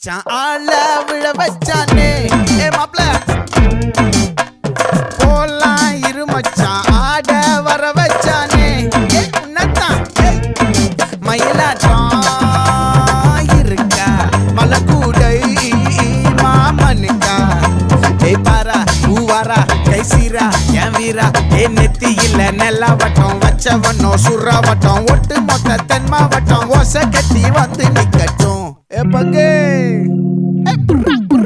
மச்சான் ஆள விழ வச்சானே ஏ மாப்ள போலாம் இரு மச்சான் ஆட வர வச்சானே ஏ உன்னதான் மயிலாட்டம் இருக்கா மலக்கூடை மாமனுக்கா ஏ பாரா ஊவாரா கைசீரா என் வீரா ஏ நெத்தி இல்ல நெல்லாவட்டம் வச்சவனோ சுறாவட்டம் ஒட்டு மொத்த தென் மாவட்டம் ஓசை கட்டி வந்து நிக்கட்டும் ஏ பங்கே